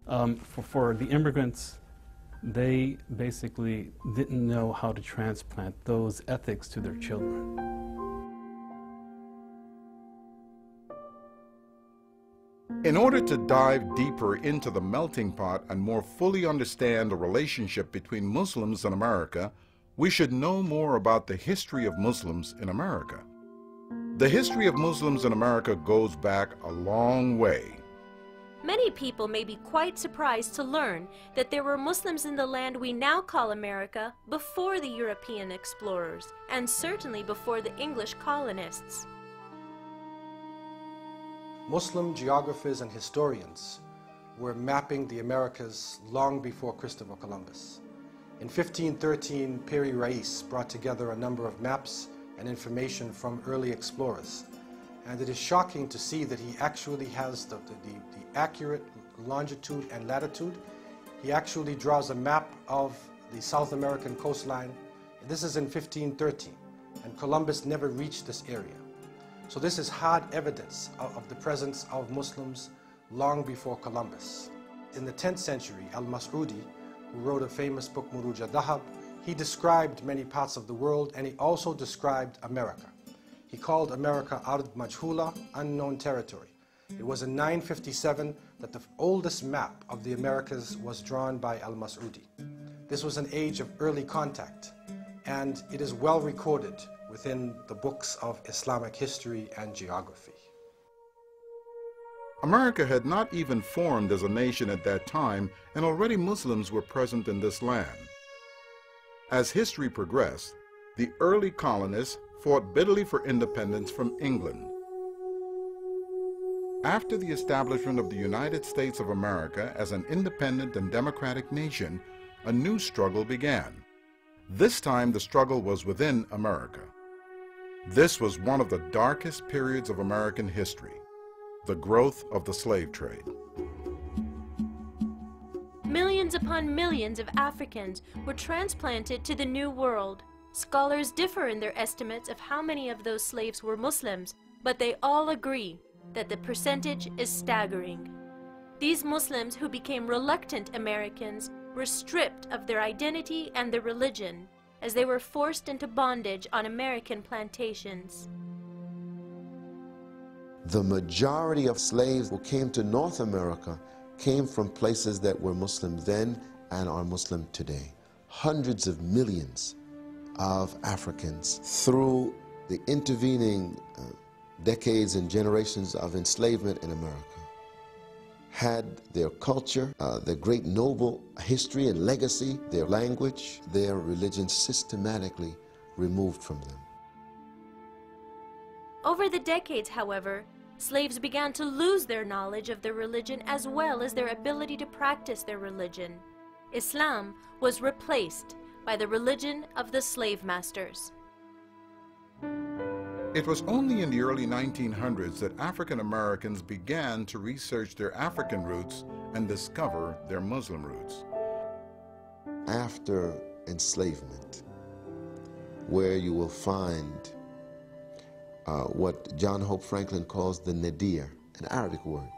For the immigrants, they basically didn't know how to transplant those ethics to their children. In order to dive deeper into the melting pot and more fully understand the relationship between Muslims and America, we should know more about the history of Muslims in America. The history of Muslims in America goes back a long way. Many people may be quite surprised to learn that there were Muslims in the land we now call America before the European explorers, and certainly before the English colonists. Muslim geographers and historians were mapping the Americas long before Christopher Columbus. In 1513, Piri Reis brought together a number of maps and information from early explorers. And it is shocking to see that he actually has the accurate longitude and latitude. He actually draws a map of the South American coastline. This is in 1513, and Columbus never reached this area. So this is hard evidence of the presence of Muslims long before Columbus. In the 10th century, Al-Mas'udi, who wrote a famous book, Muruj al-Dahab, he described many parts of the world, and he also described America. He called America Ard Majhula, unknown territory. It was in 957 that the oldest map of the Americas was drawn by Al-Mas'udi. This was an age of early contact, and it is well recorded within the books of Islamic history and geography. America had not even formed as a nation at that time, and already Muslims were present in this land. As history progressed, the early colonists fought bitterly for independence from England. After the establishment of the United States of America as an independent and democratic nation, a new struggle began. This time the struggle was within America. This was one of the darkest periods of American history, the growth of the slave trade. Millions upon millions of Africans were transplanted to the New World. Scholars differ in their estimates of how many of those slaves were Muslims, but they all agree that the percentage is staggering. These Muslims who became reluctant Americans were stripped of their identity and their religion, as they were forced into bondage on American plantations. The majority of slaves who came to North America came from places that were Muslim then and are Muslim today. Hundreds of millions of Africans, through the intervening decades and generations of enslavement in America, had their culture, their great noble history and legacy, their language, their religion systematically removed from them. Over the decades, however, slaves began to lose their knowledge of their religion as well as their ability to practice their religion. Islam was replaced by the religion of the slave masters. It was only in the early 1900s that African Americans began to research their African roots and discover their Muslim roots. After enslavement, where you will find what John Hope Franklin calls the nadir, an Arabic word,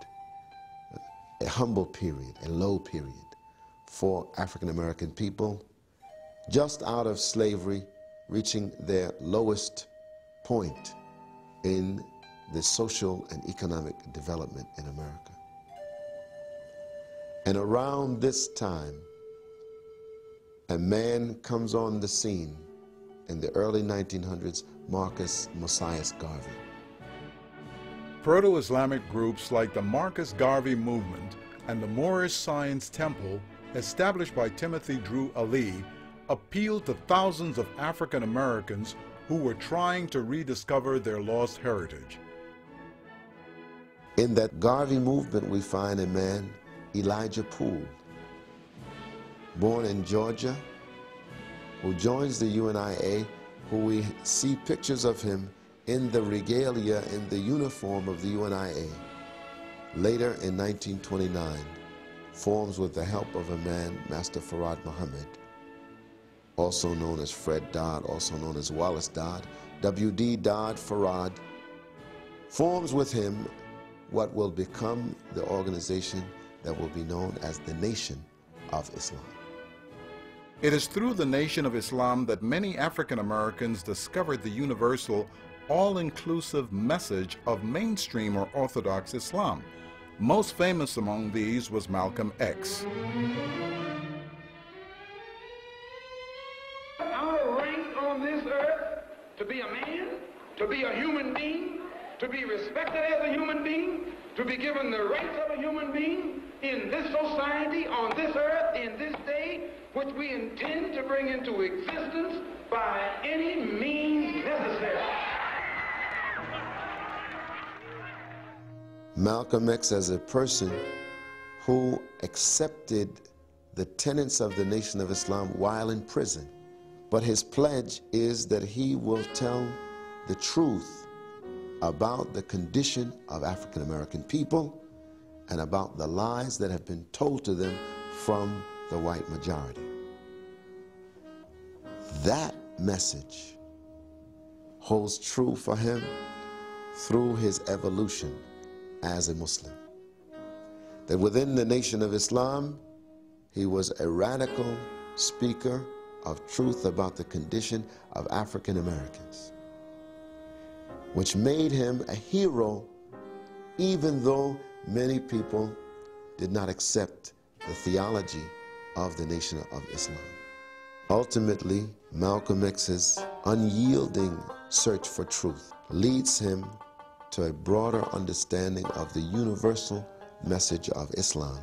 a humble period, a low period for African American people, just out of slavery, reaching their lowest point in the social and economic development in America. And around this time, a man comes on the scene in the early 1900s, Marcus Mosias Garvey. Proto-Islamic groups like the Marcus Garvey movement and the Moorish Science Temple, established by Timothy Drew Ali, appealed to thousands of African Americans who were trying to rediscover their lost heritage. In that Garvey movement, we find a man, Elijah Poole, born in Georgia, who joins the UNIA, who we see pictures of him in the regalia, in the uniform of the UNIA. Later, in 1929, forms with the help of a man, Master Farad Muhammad, also known as Fred Dodd, also known as Wallace Dodd, W.D. Dodd Farad, forms with him what will become the organization that will be known as the Nation of Islam. It is through the Nation of Islam that many African Americans discovered the universal, all-inclusive message of mainstream or Orthodox Islam. Most famous among these was Malcolm X. Our rank on this earth, to be a man, to be a human being, to be respected as a human being, to be given the rights of a human being in this society, on this earth, in this day, which we intend to bring into existence by any means necessary. Malcolm X as a person who accepted the tenets of the Nation of Islam while in prison. But his pledge is that he will tell the truth about the condition of African American people and about the lies that have been told to them from the white majority. That message holds true for him through his evolution as a Muslim. That within the Nation of Islam, he was a radical speaker of truth about the condition of African Americans, which made him a hero even though many people did not accept the theology of the Nation of Islam. Ultimately, Malcolm X's unyielding search for truth leads him to a broader understanding of the universal message of Islam.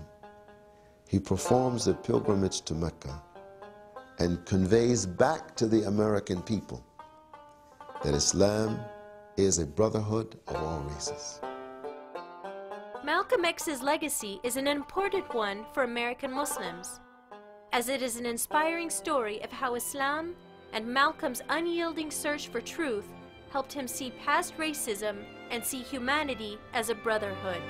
He performs a pilgrimage to Mecca and conveys back to the American people that Islam is a brotherhood of all races. Malcolm X's legacy is an important one for American Muslims, as it is an inspiring story of how Islam and Malcolm's unyielding search for truth helped him see past racism and see humanity as a brotherhood.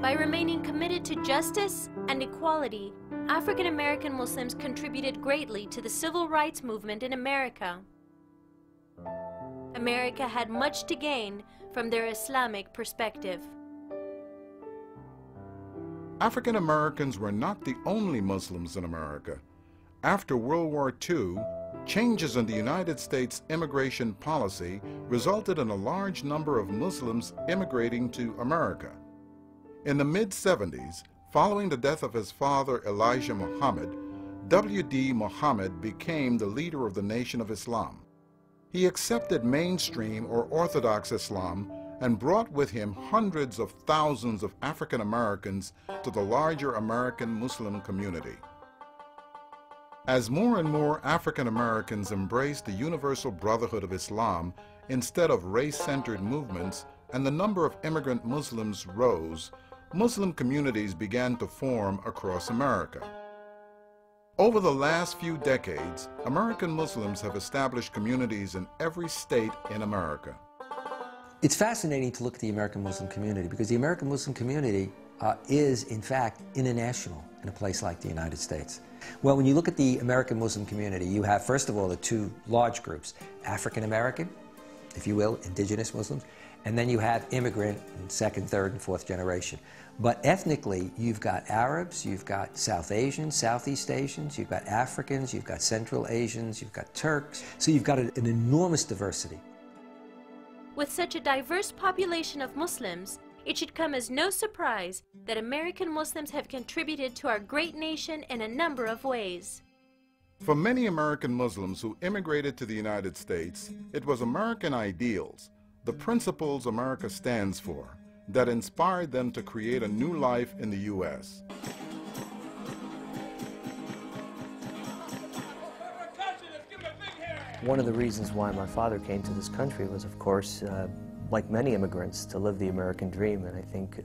By remaining committed to justice and equality, African American Muslims contributed greatly to the civil rights movement in America. America had much to gain from their Islamic perspective. African Americans were not the only Muslims in America. After World War II, changes in the United States immigration policy resulted in a large number of Muslims immigrating to America. In the mid-70s, following the death of his father Elijah Muhammad, W.D. Muhammad became the leader of the Nation of Islam. He accepted mainstream or Orthodox Islam and brought with him hundreds of thousands of African Americans to the larger American Muslim community. As more and more African Americans embraced the universal brotherhood of Islam instead of race-centered movements and the number of immigrant Muslims rose, Muslim communities began to form across America. Over the last few decades, American Muslims have established communities in every state in America. It's fascinating to look at the American Muslim community because the American Muslim community is, in fact, international in a place like the United States. Well, when you look at the American Muslim community, you have, first of all, the two large groups, African American, if you will, indigenous Muslims, and then you have immigrant in second, third, and fourth generation. But ethnically, you've got Arabs, you've got South Asians, Southeast Asians, you've got Africans, you've got Central Asians, you've got Turks. So you've got an enormous diversity. With such a diverse population of Muslims, it should come as no surprise that American Muslims have contributed to our great nation in a number of ways. For many American Muslims who immigrated to the United States, it was American ideals, the principles America stands for, that inspired them to create a new life in the U.S. One of the reasons why my father came to this country was, of course, like many immigrants, to live the American dream. And I think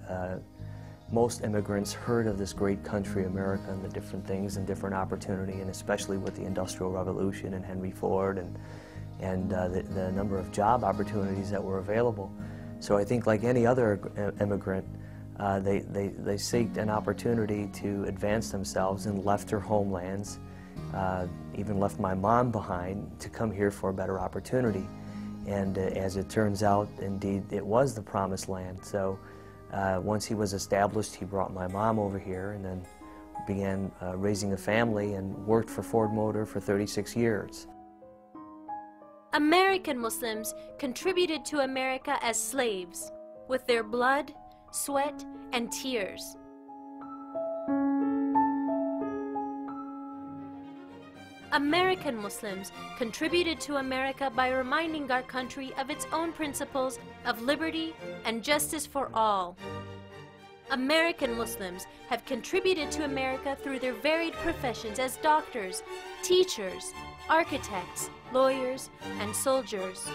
most immigrants heard of this great country, America, and the different things and different opportunity, and especially with the Industrial Revolution and Henry Ford and the number of job opportunities that were available. So I think like any other immigrant, they seeked an opportunity to advance themselves and left their homelands, even left my mom behind to come here for a better opportunity. And as it turns out, indeed, it was the promised land. So once he was established, he brought my mom over here and then began raising a family and worked for Ford Motor for 36 years. American Muslims contributed to America as slaves, with their blood, sweat, and tears. American Muslims contributed to America by reminding our country of its own principles of liberty and justice for all. American Muslims have contributed to America through their varied professions as doctors, teachers, architects, lawyers, and soldiers.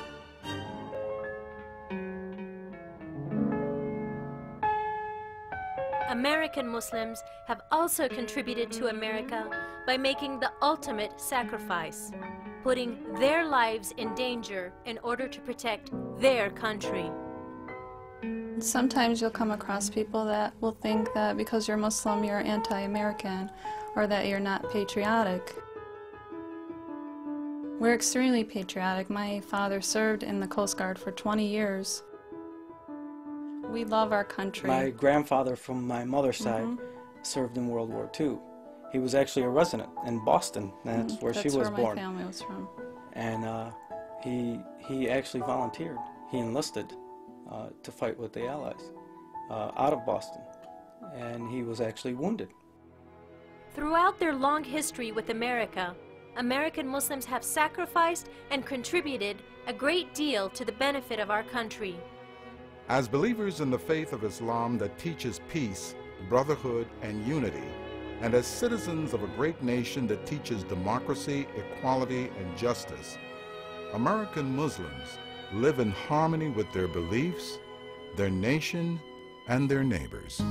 American Muslims have also contributed to America by making the ultimate sacrifice, putting their lives in danger in order to protect their country. Sometimes you'll come across people that will think that because you're Muslim, you're anti-American, or that you're not patriotic. We're extremely patriotic. My father served in the Coast Guard for 20 years. We love our country. My grandfather from my mother's side served in World War II. He was actually a resident in Boston. That's where she was born. That's where my family was from. And he actually volunteered. He enlisted to fight with the Allies out of Boston. And he was actually wounded. Throughout their long history with America, American Muslims have sacrificed and contributed a great deal to the benefit of our country. As believers in the faith of Islam that teaches peace, brotherhood, and unity, and as citizens of a great nation that teaches democracy, equality, and justice, American Muslims live in harmony with their beliefs, their nation, and their neighbors.